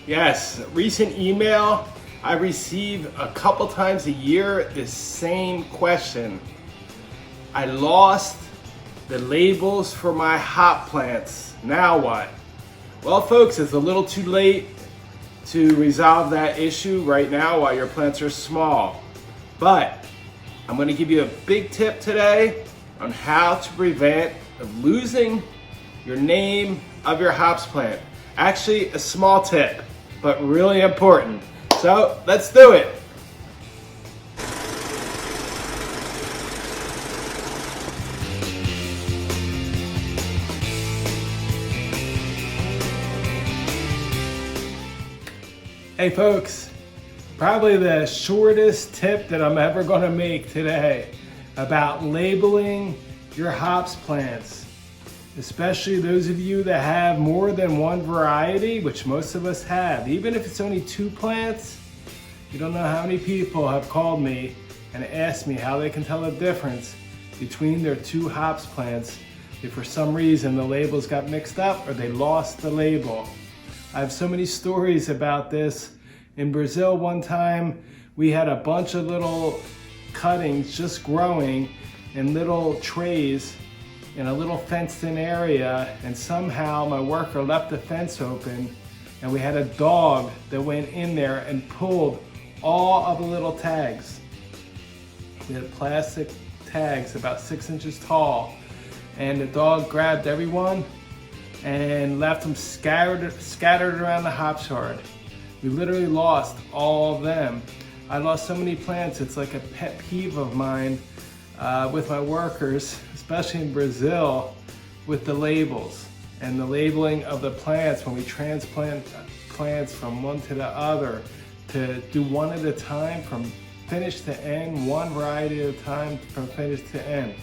Yes, recent email I receive a couple times a year this same question. I lost the labels for my hop plants. Now what? Well, folks, it's a little too late to resolve that issue right now while your plants are small. But I'm going to give you a big tip today on how to prevent losing your name of your hops plant. Actually, a small tip, but really important. So let's do it. Hey folks, probably the shortest tip that I'm ever going to make today about labeling your hops plants, especially those of you that have more than one variety, which most of us have. Even if it's only 2 plants, you don't know how many people have called me and asked me how they can tell the difference between their 2 hops plants if for some reason the labels got mixed up or they lost the label. I have so many stories about this. In Brazil one time, we had a bunch of little cuttings just growing in little trays in a little fenced-in area, and somehow my worker left the fence open and we had a dog that went in there and pulled all of the little tags. We had plastic tags about 6 inches tall, and the dog grabbed everyone and left them scattered around the hops yard. We literally lost all of them. I lost so many plants, it's like a pet peeve of mine with my workers, especially in Brazil, with the labels and the labeling of the plants when we transplant plants from one to the other, to do one at a time from finish to end, one variety at a time from finish to end.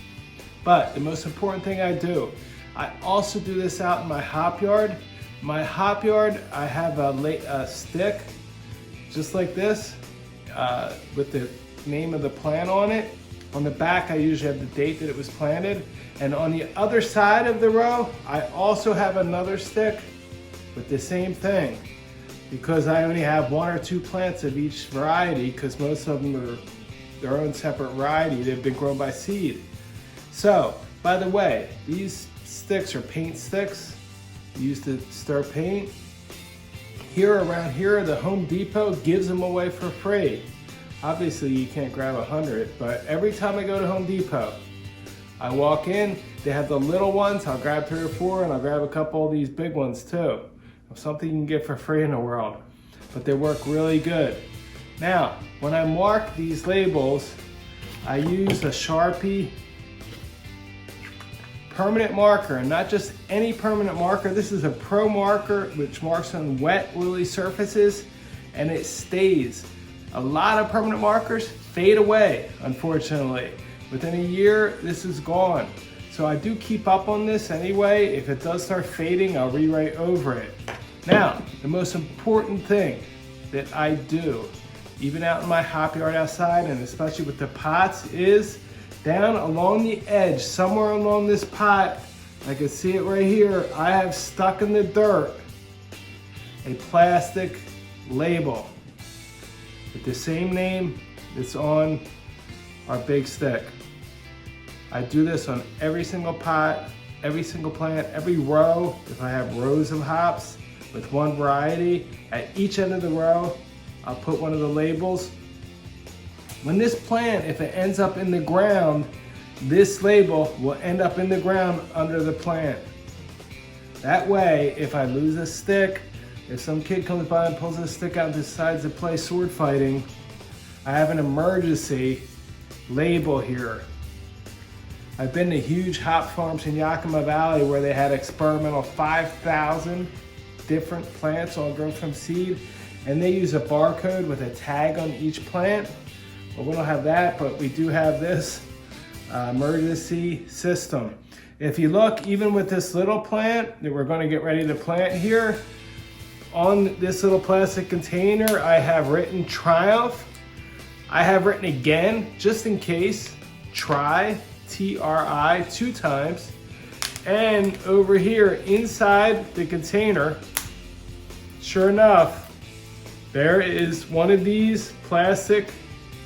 But the most important thing I do, I also do this out in my hop yard. My hop yard, I have a stick just like this with the name of the plant on it. On the back, I usually have the date that it was planted. And on the other side of the row, I also have another stick with the same thing, because I only have 1 or 2 plants of each variety, because most of them are their own separate variety. They've been grown by seed. So, by the way, these sticks are paint sticks used to stir paint. Around here, the Home Depot gives them away for free. Obviously, you can't grab 100, but every time I go to Home Depot, I walk in, they have the little ones, I'll grab 3 or 4, and I'll grab a couple of these big ones too. Something you can get for free in the world, but they work really good. Now, when I mark these labels, I use a Sharpie permanent marker, and not just any permanent marker. This is a pro marker which marks on wet, oily surfaces, and it stays. A lot of permanent markers fade away, unfortunately. Within a year, this is gone. So I do keep up on this anyway. If it does start fading, I'll rewrite over it. Now, the most important thing that I do, even out in my hop yard outside, and especially with the pots, is down along the edge, somewhere along this pot, I can see it right here, I have stuck in the dirt a plastic label with the same name that's on our big stick. I do this on every single pot, every single plant, every row. If I have rows of hops with one variety, at each end of the row, I'll put one of the labels. When this plant, if it ends up in the ground, this label will end up in the ground under the plant. That way, if I lose a stick, if some kid comes by and pulls a stick out and decides to play sword fighting, I have an emergency label here. I've been to huge hop farms in Yakima Valley where they had experimental 5,000 different plants all grown from seed, and they use a barcode with a tag on each plant. Well, we don't have that, but we do have this emergency system. If you look, even with this little plant that we're going to get ready to plant here, on this little plastic container, I have written Triumph. I have written again, just in case, Try, T-R-I, 2 times. And over here, inside the container, sure enough, There is one of these plastic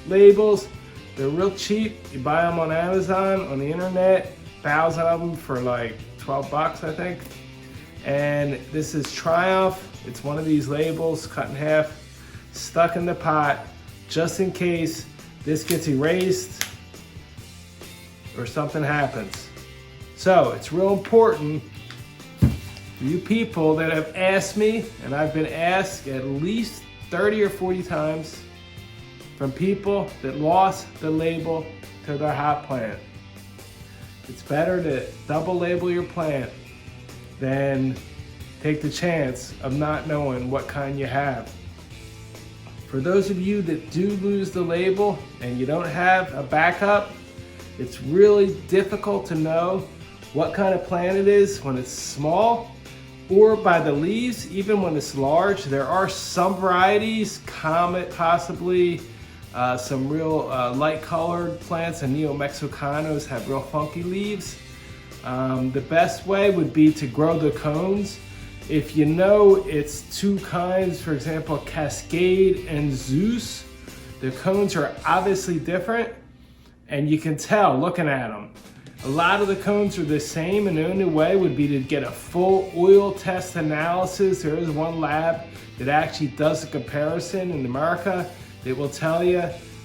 labels. They're real cheap. You buy them on Amazon, on the internet, 1,000 of them for like 12 bucks, I think. And this is Triumph. It's one of these labels cut in half, stuck in the pot, just in case this gets erased or something happens. So it's real important for you people that have asked me, and I've been asked at least 30 or 40 times from people that lost the label to their hop plant. It's better to double label your plant than take the chance of not knowing what kind you have. For those of you that do lose the label and you don't have a backup, it's really difficult to know what kind of plant it is when it's small or by the leaves. Even when it's large, there are some varieties, Comet possibly, some real light colored plants and Neo-Mexicanos have real funky leaves. The best way would be to grow the cones. If you know it's two kinds, for example, Cascade and Zeus, the cones are obviously different and you can tell looking at them. A lot of the cones are the same, and the only way would be to get a full oil test analysis. There is one lab that actually does a comparison in America. It will tell you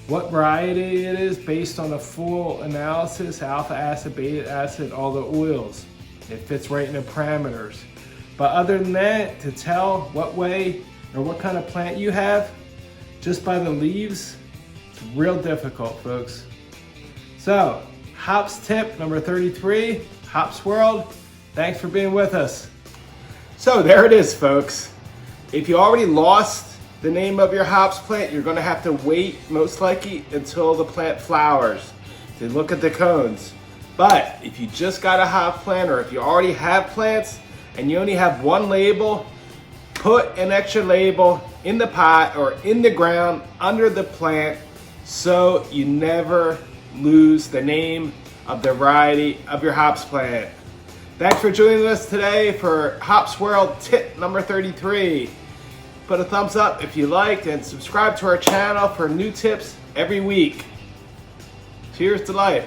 what variety it is based on a full analysis, alpha acid, beta acid, all the oils. It fits right in the parameters. But other than that, to tell what way or what kind of plant you have, just by the leaves, it's real difficult, folks. So, hops tip number 33, Hops World. Thanks for being with us. So there it is, folks. If you already lost the name of your hops plant, you're gonna have to wait, most likely, until the plant flowers to look at the cones. But if you just got a hop plant, or if you already have plants and you only have one label, put an extra label in the pot or in the ground under the plant so you never lose the name of the variety of your hops plant. Thanks for joining us today for Hops World tip number 33. Put a thumbs up if you liked and subscribe to our channel for new tips every week. Cheers to life.